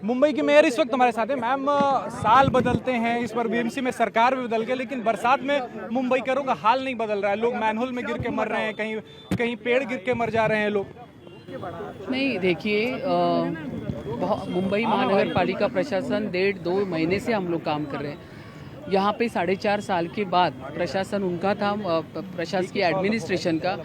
मुंबई की मेयर इस वक्त हमारे साथ है। मैम, साल बदलते हैं, इस बार बीएमसी में सरकार भी बदल गई, लेकिन बरसात में मुंबईकरों का हाल नहीं बदल रहा है। लोग मैनहोल में गिर के मर रहे हैं, कहीं कहीं पेड़ गिर के मर जा रहे हैं लोग। नहीं, देखिए, मुंबई महानगर पालिका प्रशासन 1.5-2 महीने से हम लोग काम कर रहे हैं। यहाँ पे 4.5 साल के बाद प्रशासन उनका था, प्रशासकीय एडमिनिस्ट्रेशन का।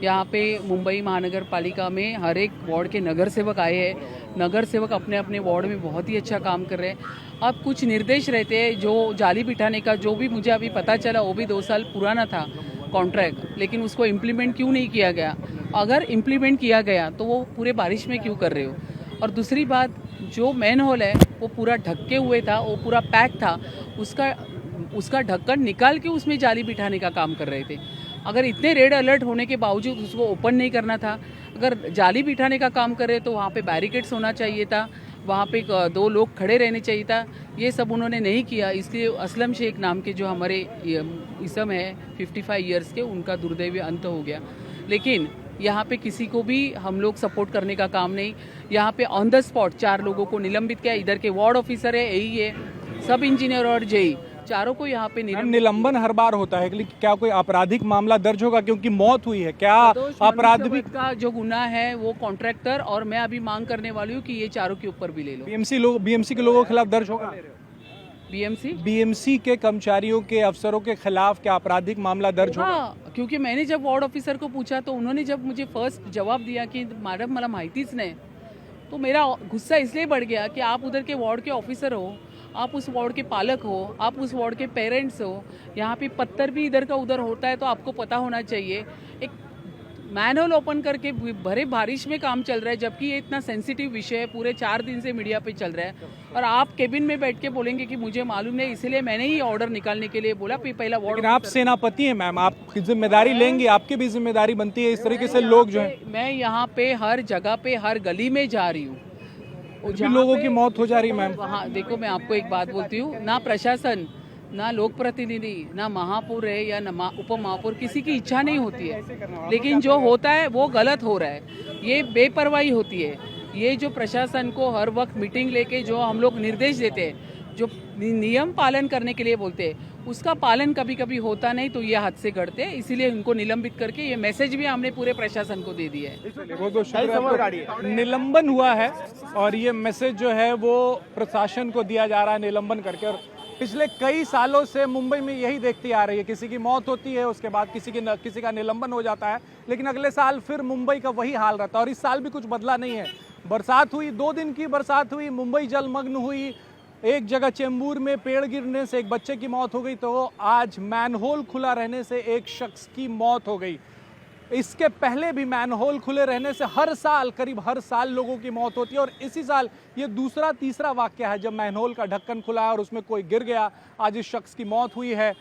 यहाँ पे मुंबई महानगर पालिका में हर एक वार्ड के नगर सेवक आए हैं। नगर सेवक अपने अपने वार्ड में बहुत ही अच्छा काम कर रहे हैं। अब कुछ निर्देश रहते हैं, जो जाली बिठाने का, जो भी मुझे अभी पता चला, वो भी 2 साल पुराना था कॉन्ट्रैक्ट, लेकिन उसको इम्प्लीमेंट क्यों नहीं किया गया? अगर इम्प्लीमेंट किया गया तो वो पूरे बारिश में क्यों कर रहे हो? और दूसरी बात, जो मैन होल है वो पूरा ढके हुए था, वो पूरा पैक था, उसका ढक्कन निकाल के उसमें जाली बिठाने का काम कर रहे थे। अगर इतने रेड अलर्ट होने के बावजूद उसको ओपन नहीं करना था। अगर जाली बिठाने का काम करे तो वहाँ पे बैरिकेड्स होना चाहिए था, वहाँ पे 2 लोग खड़े रहने चाहिए था। ये सब उन्होंने नहीं किया, इसलिए असलम शेख नाम के जो हमारे इसम है 55 ईयर्स के, उनका दुर्दैवी अंत हो गया। लेकिन यहाँ पे किसी को भी हम लोग सपोर्ट करने का काम नहीं। यहाँ पे ऑन द स्पॉट 4 लोगों को निलंबित किया। इधर के वार्ड ऑफिसर है, यही है, सब इंजीनियर और जेई, चारों को यहाँ पे निलंबन हर बार होता है, लेकिन क्या कोई आपराधिक मामला दर्ज होगा? क्योंकि मौत हुई है, क्या आपराधिक का जो गुना है वो कॉन्ट्रैक्टर, और मैं अभी मांग करने वाली हूँ कि ये चारों के ऊपर भी ले लो। बीएमसी के लोगों के खिलाफ दर्ज होगा? बीएमसी के कर्मचारियों के, अफसरों के खिलाफ क्या आपराधिक मामला दर्ज होगा? हाँ, क्योंकि मैंने जब वार्ड ऑफिसर को पूछा तो उन्होंने जब मुझे फर्स्ट जवाब दिया कि मैडम मला माहितीच नाही, तो मेरा गुस्सा इसलिए बढ़ गया कि आप उधर के वार्ड के ऑफिसर हो, आप उस वार्ड के पालक हो, आप उस वार्ड के पेरेंट्स हो। यहाँ पे पत्थर भी इधर का उधर होता है तो आपको पता होना चाहिए। एक मैनहोल ओपन करके भरे बारिश में काम चल रहा है, जबकि ये इतना सेंसिटिव विषय है, पूरे 4 दिन से मीडिया पे चल रहा है, और आप केबिन में बैठ के बोलेंगे कि मुझे मालूम नहीं। इसलिए मैंने ही ऑर्डर निकालने के लिए बोला। पहला वार्ड, आप सेनापति हैं मैम, आपकी जिम्मेदारी लेंगे, आपकी भी जिम्मेदारी बनती है। इस तरीके से लोग जो है, मैं यहाँ पे हर जगह पे, हर गली में जा रही हूँ, लोगों की मौत हो जा रही है मैम। वहाँ देखो, मैं आपको एक बात बोलती हूँ, ना प्रशासन, ना लोक प्रतिनिधि, ना महापौर है या ना उप महापौर, किसी की इच्छा नहीं होती है, लेकिन जो होता है वो गलत हो रहा है। ये बेपरवाही होती है। ये जो प्रशासन को हर वक्त मीटिंग लेके जो हम लोग निर्देश देते हैं, जो नियम पालन करने के लिए बोलते हैं, उसका पालन कभी कभी होता नहीं, तो ये हद से घटते हैं। इसीलिए उनको निलंबित करके ये मैसेज भी हमने पूरे प्रशासन को दे दिया है। वो तो निलंबन हुआ है, और ये मैसेज जो है वो प्रशासन को दिया जा रहा है निलंबन करके। और पिछले कई सालों से मुंबई में यही देखती आ रही है, किसी की मौत होती है, उसके बाद किसी का निलंबन हो जाता है, लेकिन अगले साल फिर मुंबई का वही हाल रहता है। और इस साल भी कुछ बदला नहीं है। बरसात हुई, 2 दिन की बरसात हुई, मुंबई जलमग्न हुई, एक जगह चेंबूर में पेड़ गिरने से एक बच्चे की मौत हो गई, तो आज मैनहोल खुला रहने से एक शख्स की मौत हो गई। इसके पहले भी मैनहोल खुले रहने से करीब हर साल लोगों की मौत होती है, और इसी साल ये दूसरा तीसरा वाकया है जब मैनहोल का ढक्कन खुला है और उसमें कोई गिर गया। आज इस शख्स की मौत हुई है।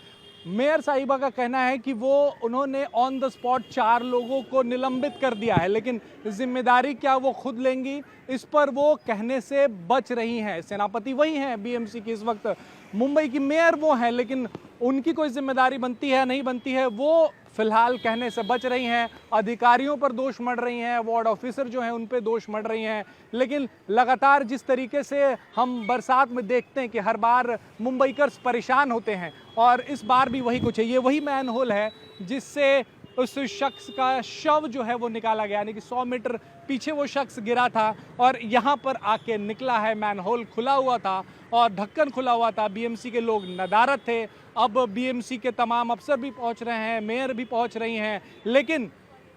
मेयर साहिबा का कहना है कि उन्होंने ऑन द स्पॉट 4 लोगों को निलंबित कर दिया है, लेकिन जिम्मेदारी क्या वो खुद लेंगी, इस पर वो कहने से बच रही हैं। सेनापति वही हैं बीएमसी की इस वक्त, मुंबई की मेयर वो हैं, लेकिन उनकी कोई जिम्मेदारी बनती है नहीं बनती है वो फिलहाल कहने से बच रही हैं। अधिकारियों पर दोष मढ़ रही हैं, वार्ड ऑफिसर जो हैं उन पे दोष मढ़ रही हैं। लेकिन लगातार जिस तरीके से हम बरसात में देखते हैं कि हर बार मुंबईकर्स परेशान होते हैं, और इस बार भी वही कुछ है। ये वही मैनहोल है जिससे उस शख्स का शव जो है वो निकाला गया, यानी कि 100 मीटर पीछे वो शख्स गिरा था और यहाँ पर आके निकला है। मैनहोल खुला हुआ था और ढक्कन खुला हुआ था। बीएमसी के लोग नदारत थे। अब बीएमसी के तमाम अफसर भी पहुँच रहे हैं, मेयर भी पहुँच रही हैं, लेकिन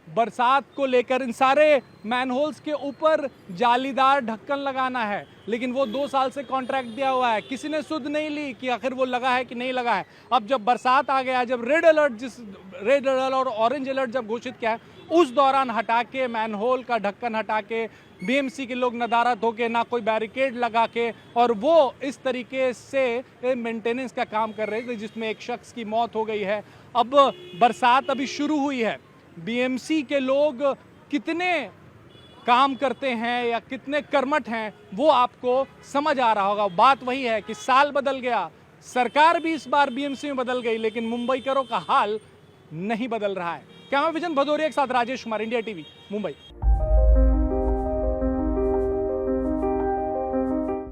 बरसात को लेकर इन सारे मैनहोल्स के ऊपर जालीदार ढक्कन लगाना है, लेकिन वो 2 साल से कॉन्ट्रैक्ट दिया हुआ है। किसी ने सुध नहीं ली कि आखिर वो लगा है कि नहीं लगा है। अब जब बरसात आ गया, जब रेड अलर्ट और ऑरेंज अलर्ट जब घोषित किया है, उस दौरान हटा के मैनहोल का ढक्कन हटा के बीएमसी के लोग नदारत होके, ना कोई बैरिकेड लगा के, और वो इस तरीके से मेंटेनेंस का काम कर रहे थे जिसमें एक शख्स की मौत हो गई है। अब बरसात अभी शुरू हुई है, बीएमसी के लोग कितने काम करते हैं या कितने कर्मठ हैं वो आपको समझ आ रहा होगा। बात वही है कि साल बदल गया, सरकार भी इस बार बीएमसी में बदल गई, लेकिन मुंबईकरों का हाल नहीं बदल रहा है। कैमरा विजन भदौरिया के साथ राजेश कुमार, इंडिया टीवी, मुंबई।